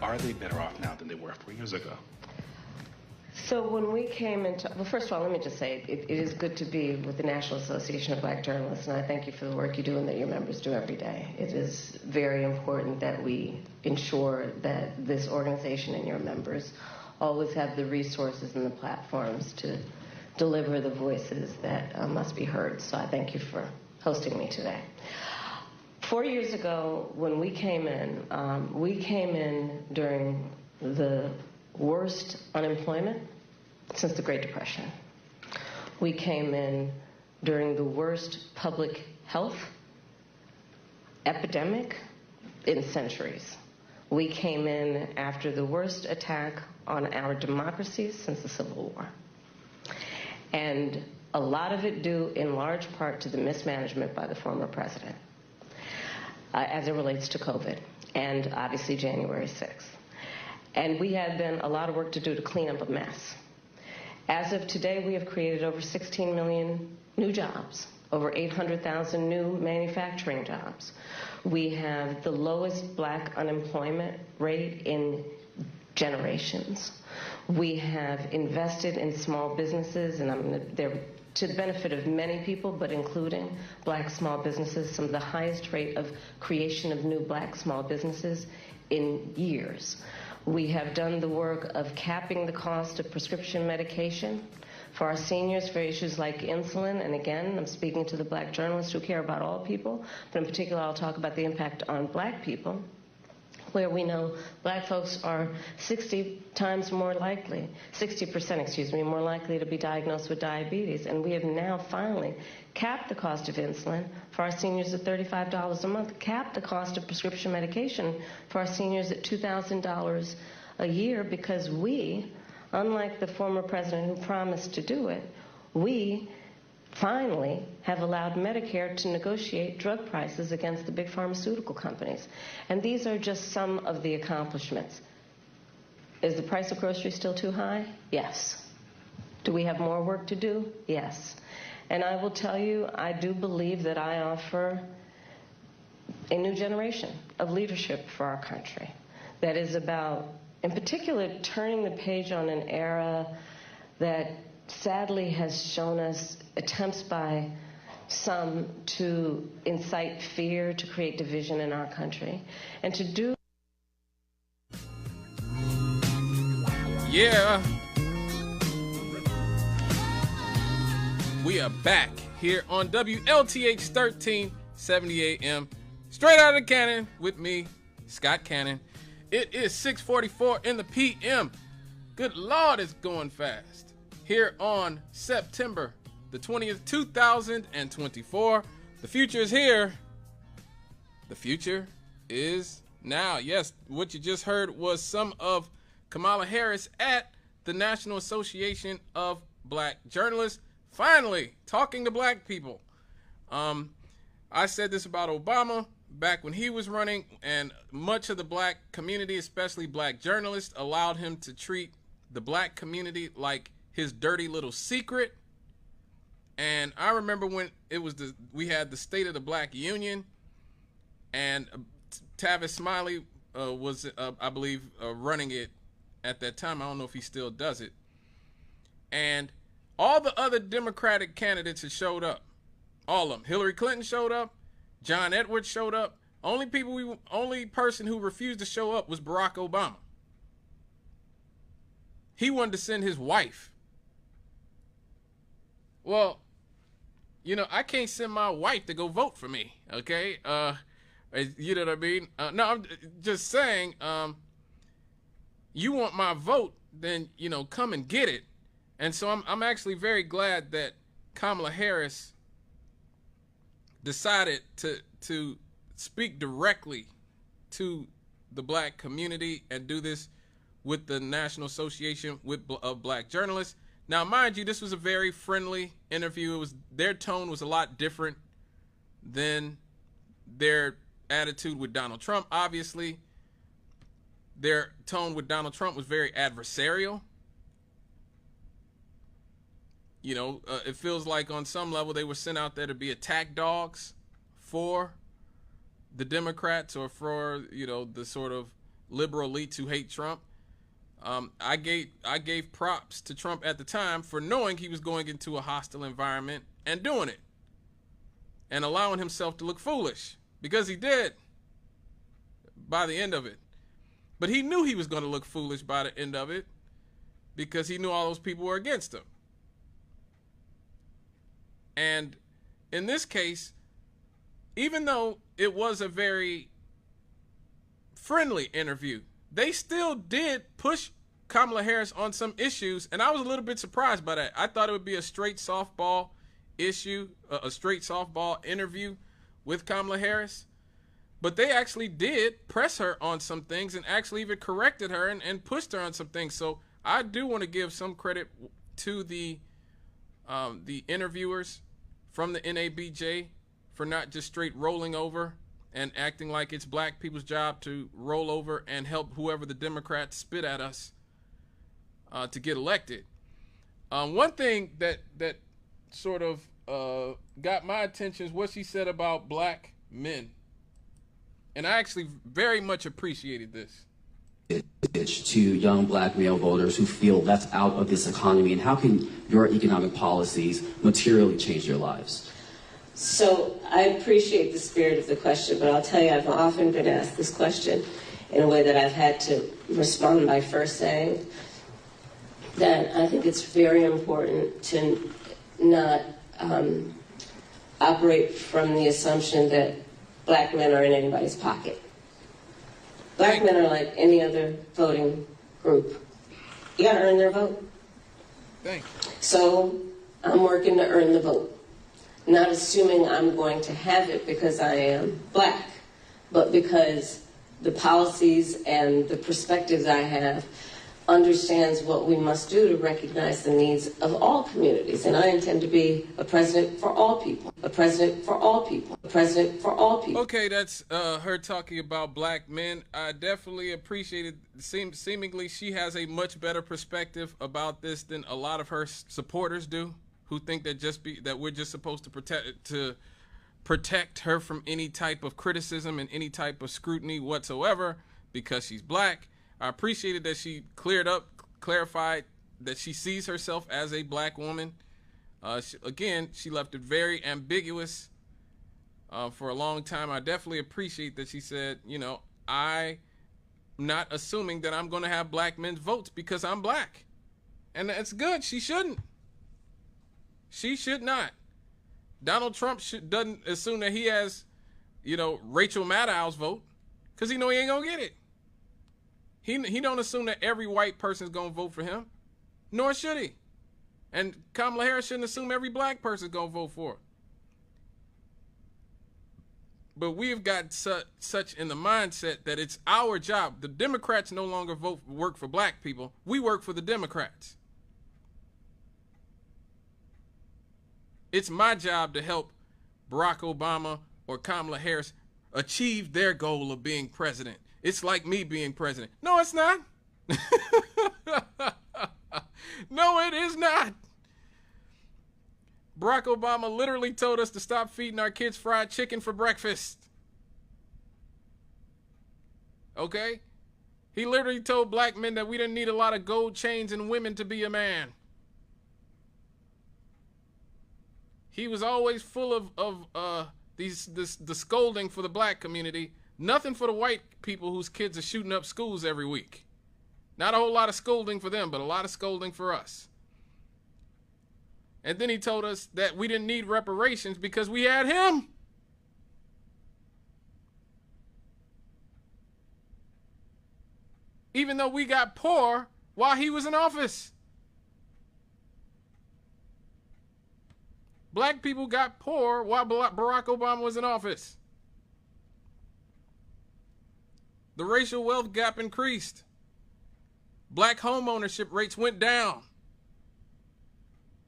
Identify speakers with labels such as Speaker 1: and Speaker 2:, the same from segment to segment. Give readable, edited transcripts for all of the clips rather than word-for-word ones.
Speaker 1: are they better off now than they were 4 years ago?
Speaker 2: So when we came into, well, first of all, let me just say, it is good to be with the National Association of Black Journalists, and I thank you for the work you do and that your members do every day. It is very important that we ensure that this organization and your members always have the resources and the platforms to deliver the voices that must be heard. So I thank you for hosting me today. 4 years ago, when we came in during the worst unemployment since the Great Depression. We came in during the worst public health epidemic in centuries. We came in after the worst attack on our democracies since the Civil War. And a lot of it due in large part to the mismanagement by the former president as it relates to COVID and obviously January 6th. And we had then a lot of work to do to clean up a mess. As of today, we have created over 16 million new jobs, over 800,000 new manufacturing jobs. We have the lowest black unemployment rate in generations. We have invested in small businesses, and they're to the benefit of many people, but including black small businesses, some of the highest rate of creation of new black small businesses in years. We have done the work of capping the cost of prescription medication for our seniors for issues like insulin. And again, I'm speaking to the black journalists who care about all people, but in particular, I'll talk about the impact on black people, where we know black folks are 60% more likely to be diagnosed with diabetes. And we have now finally capped the cost of insulin for our seniors at $35 a month, capped the cost of prescription medication for our seniors at $2,000 a year, because we, unlike the former president who promised to do it, we finally have allowed Medicare to negotiate drug prices against the big pharmaceutical companies. And these are just some of the accomplishments. Is the price of groceries still too high? Yes. Do we have more work to do? Yes. And I will tell you, I do believe that I offer a new generation of leadership for our country that is about, in particular, turning the page on an era that sadly has shown us attempts by some to incite fear, to create division in our country, and to do.
Speaker 3: Yeah. We are back here on WLTH 1370 AM, straight out of the cannon with me, Scott Cannon. It is 6:44 in the PM. Good Lord, it's going fast. Here on September the 20th, 2024. The future is here. The future is now. Yes, what you just heard was some of Kamala Harris at the National Association of Black Journalists, finally talking to black people. I said this about Obama back when he was running, and much of the black community, especially black journalists, allowed him to treat the black community like his dirty little secret. And I remember when it was we had the State of the Black Union, and Tavis Smiley was, I believe, running it at that time. I don't know if he still does it. And all the other Democratic candidates had showed up. All of them. Hillary Clinton showed up. John Edwards showed up. Only person who refused to show up was Barack Obama. He wanted to send his wife. Well, you know, I can't send my wife to go vote for me, okay? You know what I mean? No, I'm just saying, you want my vote, then, you know, come and get it. And so I'm actually very glad that Kamala Harris decided to speak directly to the black community and do this with the National Association of Black Journalists. Now, mind you, this was a very friendly interview. Their tone was a lot different than their attitude with Donald Trump. Obviously, their tone with Donald Trump was very adversarial. You know, it feels like on some level they were sent out there to be attack dogs for the Democrats, or for, you know, the sort of liberal elites who hate Trump. I gave props to Trump at the time for knowing he was going into a hostile environment and doing it and allowing himself to look foolish, because he did by the end of it. But he knew he was going to look foolish by the end of it because he knew all those people were against him. And in this case, even though it was a very friendly interview, they still did push Kamala Harris on some issues, and I was a little bit surprised by that. I thought it would be a straight softball issue, a straight softball interview with Kamala Harris, but they actually did press her on some things and actually even corrected her and pushed her on some things. So I do want to give some credit to the interviewers from the NABJ for not just straight rolling over and acting like it's black people's job to roll over and help whoever the Democrats spit at us to get elected. One thing that sort of got my attention is what she said about black men. And I actually very much appreciated this.
Speaker 4: To young black male voters who feel left out of this economy, and how can your economic policies materially change your lives?
Speaker 5: So I appreciate the spirit of the question, but I'll tell you, I've often been asked this question in a way that I've had to respond by first saying that I think it's very important to not operate from the assumption that black men are in anybody's pocket. Black men are like any other voting group. You gotta earn their vote.
Speaker 3: Thank you.
Speaker 5: So I'm working to earn the vote. Not assuming I'm going to have it because I am black, but because the policies and the perspectives I have understands what we must do to recognize the needs of all communities. And I intend to be a president for all people, a president for all people, a president for all people.
Speaker 3: Okay, that's her talking about black men. I definitely appreciated, seemingly she has a much better perspective about this than a lot of her supporters do, who think that we're just supposed to protect her from any type of criticism and any type of scrutiny whatsoever because she's black. I appreciated that she clarified that she sees herself as a black woman. She left it very ambiguous for a long time. I definitely appreciate that she said, I'm not assuming that I'm going to have black men's votes because I'm black. And that's good. She shouldn't. She should not. Donald Trump doesn't assume that he has, Rachel Maddow's vote because he know he ain't going to get it. He don't assume that every white person is going to vote for him, nor should he. And Kamala Harris shouldn't assume every black person is going to vote for her. But we've got such in the mindset that it's our job. The Democrats no longer work for black people. We work for the Democrats. It's my job to help Barack Obama or Kamala Harris achieve their goal of being president. It's like me being president. No, it's not. No, it is not. Barack Obama literally told us to stop feeding our kids fried chicken for breakfast. Okay? He literally told black men that we didn't need a lot of gold chains and women to be a man. He was always full of the scolding for the black community. Nothing for the white people whose kids are shooting up schools every week. Not a whole lot of scolding for them, but a lot of scolding for us. And then he told us that we didn't need reparations because we had him. Even though we got poor while he was in office. Black people got poor while Barack Obama was in office. The racial wealth gap increased. Black home ownership rates went down.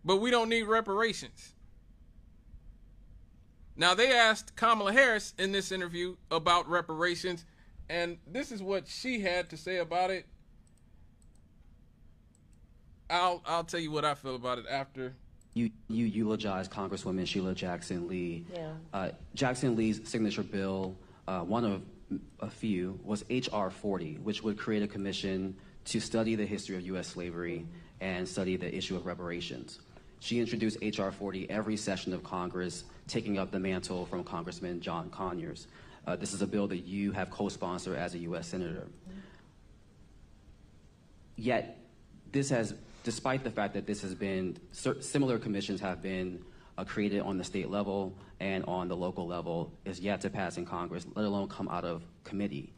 Speaker 3: But we don't need reparations. Now, they asked Kamala Harris in this interview about reparations, and this is what she had to say about it. I'll tell you what I feel about it after.
Speaker 4: You eulogized Congresswoman Sheila Jackson Lee.
Speaker 2: Yeah.
Speaker 4: Jackson Lee's signature bill, one of a few, was H.R. 40, which would create a commission to study the history of U.S. slavery and study the issue of reparations. She introduced H.R. 40 every session of Congress, taking up the mantle from Congressman John Conyers. This is a bill that you have co-sponsored as a U.S. Senator. Yet, this has, despite the fact that this has been, similar commissions have been created on the state level and on the local level, is yet to pass in Congress, let alone come out of committee.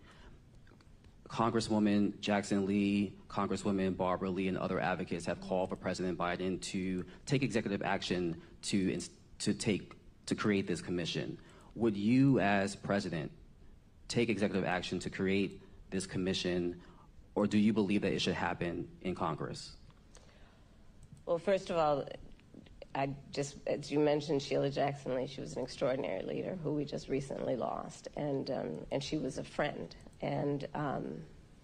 Speaker 4: Congresswoman Jackson Lee, Congresswoman Barbara Lee, and other advocates have called for President Biden to take executive action to create this commission. Would you, as president, take executive action to create this commission, or do you believe that it should happen in Congress?
Speaker 2: Well, first of all, as you mentioned, Sheila Jackson Lee, she was an extraordinary leader who we just recently lost, and she was a friend and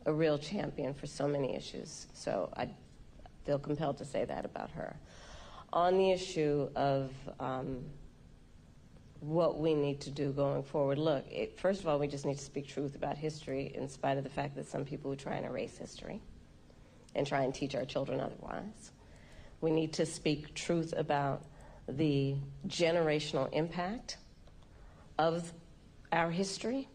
Speaker 2: a real champion for so many issues. So I feel compelled to say that about her. On the issue of what we need to do going forward, look, first of all, we just need to speak truth about history, in spite of the fact that some people who try and erase history and try and teach our children otherwise. We need to speak truth about the generational impact of our history,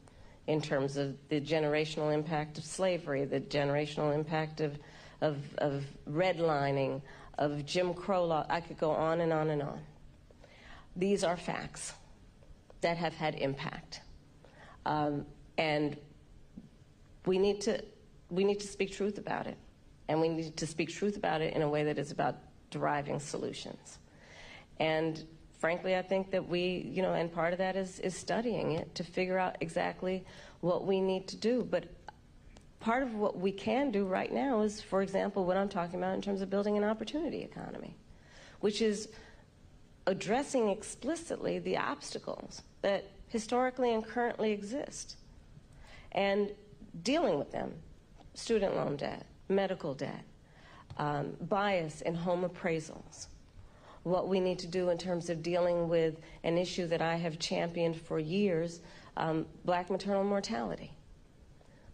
Speaker 2: in terms of the generational impact of slavery, the generational impact of redlining, of Jim Crow law. I could go on and on and on. These are facts that have had impact, and we need to speak truth about it, and we need to speak truth about it in a way that is about deriving solutions. And frankly, I think that we, and part of that is studying it to figure out exactly what we need to do. But part of what we can do right now is, for example, what I'm talking about in terms of building an opportunity economy, which is addressing explicitly the obstacles that historically and currently exist and dealing with them: student loan debt, medical debt, bias in home appraisals, what we need to do in terms of dealing with an issue that I have championed for years, black maternal mortality,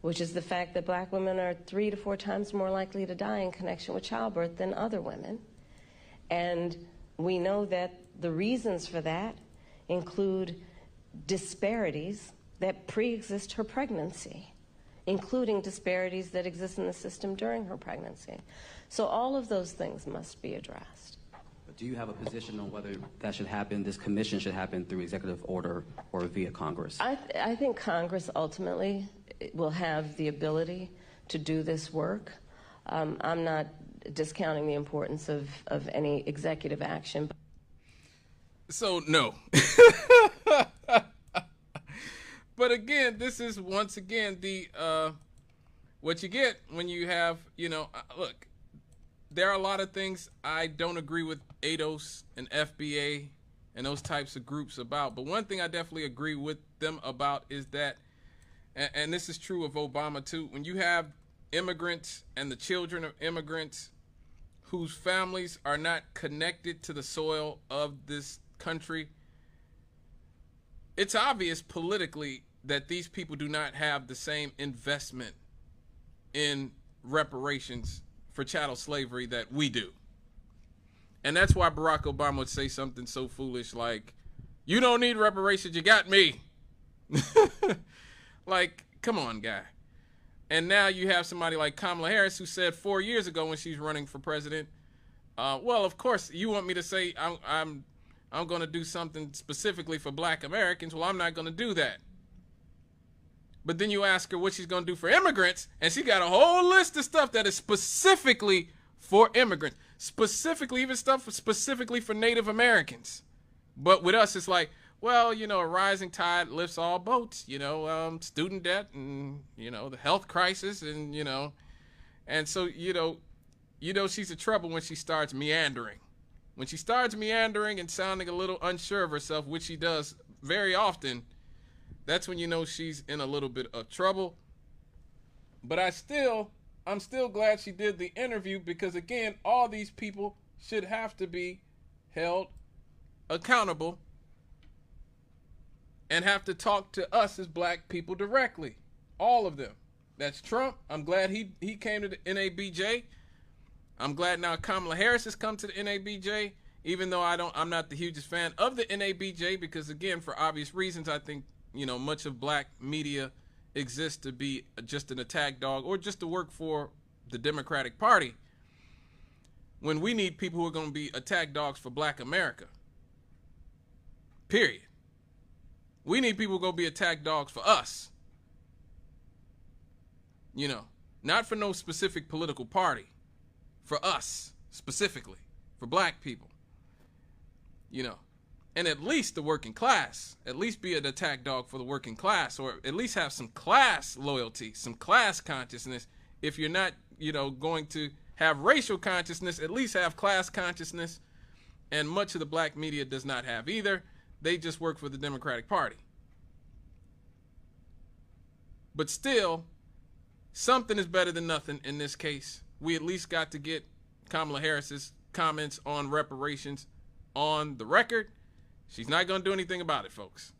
Speaker 2: which is the fact that black women are 3 to 4 times more likely to die in connection with childbirth than other women. And we know that the reasons for that include disparities that pre-exist her pregnancy, including disparities that exist in the system during her pregnancy. So all of those things must be addressed.
Speaker 4: But do you have a position on whether that should happen, this commission should happen through executive order or via Congress?
Speaker 2: I think Congress ultimately will have the ability to do this work. I'm not discounting the importance of any executive action.
Speaker 3: So, no. But again, this is once again the what you get when you have, look, there are a lot of things I don't agree with ADOS and FBA and those types of groups about. But one thing I definitely agree with them about is that, and this is true of Obama too, when you have immigrants and the children of immigrants whose families are not connected to the soil of this country, it's obvious politically that these people do not have the same investment in reparations for chattel slavery that we do. And that's why Barack Obama would say something so foolish like, "You don't need reparations, you got me." Like, come on, guy. And now you have somebody like Kamala Harris who said 4 years ago when she's running for president, well, of course, you want me to say I'm going to do something specifically for black Americans. Well, I'm not going to do that. But then you ask her what she's going to do for immigrants, and she got a whole list of stuff that is specifically for immigrants, specifically even stuff specifically for Native Americans. But with us, it's like, well, a rising tide lifts all boats, student debt and, the health crisis and, and so, she's in trouble when she starts meandering. When she starts meandering and sounding a little unsure of herself, which she does very often, that's when you know she's in a little bit of trouble. But I'm still glad she did the interview, because again, all these people should have to be held accountable. and have to talk to us as black people directly. All of them. That's Trump. I'm glad he came to the NABJ. I'm glad now Kamala Harris has come to the NABJ, even though I'm not the hugest fan of the NABJ, because again, for obvious reasons, I think, you know, much of black media exists to be just an attack dog or just to work for the Democratic Party, when we need people who are going to be attack dogs for black America. Period. We need people who are going to be attack dogs for us. You know, not for no specific political party. For us, specifically. For black people. You know. And at least the working class. At least be an attack dog for the working class. Or at least have some class loyalty. Some class consciousness. If you're not, you know, going to have racial consciousness, at least have class consciousness. And much of the black media does not have either. They just work for the Democratic Party. But still, something is better than nothing in this case. We at least got to get Kamala Harris's comments on reparations on the record. She's not going to do anything about it, folks.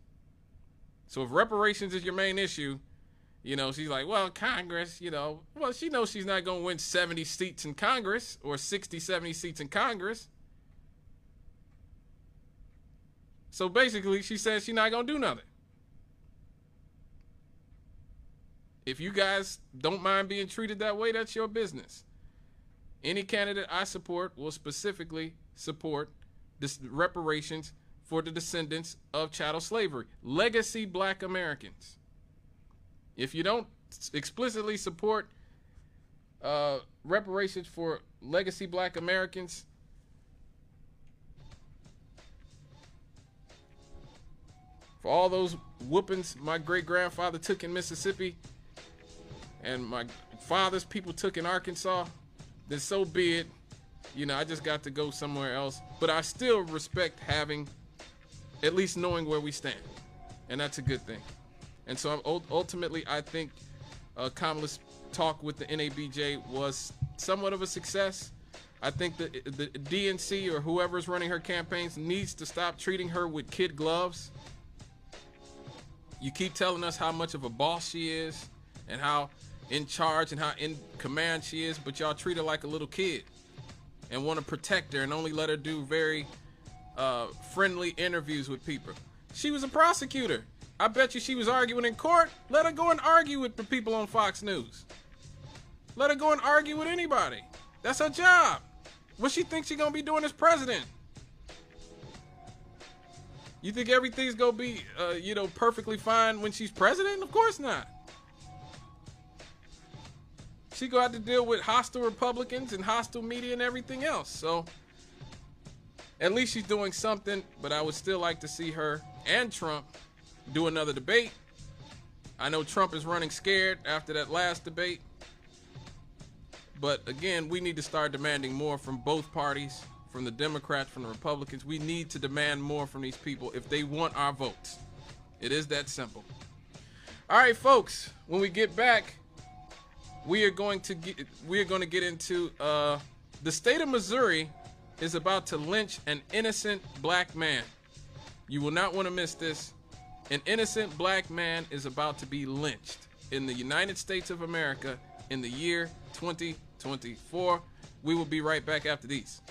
Speaker 3: So if reparations is your main issue, you know, she's like, well, Congress, you know, well, she knows she's not going to win 70 seats in Congress or 60, 70 seats in Congress. So basically, she says she's not going to do nothing. If you guys don't mind being treated that way, that's your business. Any candidate I support will specifically support this reparations for the descendants of chattel slavery, legacy black Americans. If you don't explicitly support reparations for legacy black Americans, for all those whoopings my great-grandfather took in Mississippi, and my father's people took in Arkansas, then so be it. You know, I just got to go somewhere else. But I still respect having, at least knowing where we stand. And that's a good thing. And so ultimately, I think Kamala's talk with the NABJ was somewhat of a success. I think the DNC or whoever's running her campaigns needs to stop treating her with kid gloves. You keep telling us how much of a boss she is and how in charge and how in command she is, but y'all treat her like a little kid and want to protect her and only let her do very friendly interviews with people. She was a prosecutor. I bet you she was arguing in court. Let her go and argue with the people on Fox News. Let her go and argue with anybody. That's her job. What she thinks she's gonna be doing as president? You think everything's gonna be you know, perfectly fine when she's president? Of course not. She gonna have to deal with hostile Republicans and hostile media and everything else. So at least she's doing something, but I would still like to see her and Trump do another debate. I know Trump is running scared after that last debate. But again, we need to start demanding more from both parties, from the Democrats, from the Republicans. We need to demand more from these people if they want our votes. It is that simple. All right, folks, when we get back, we are going to get into the state of Missouri is about to lynch an innocent black man. You will not want to miss this. An innocent black man is about to be lynched in the United States of America in the year 2024. We will be right back after these.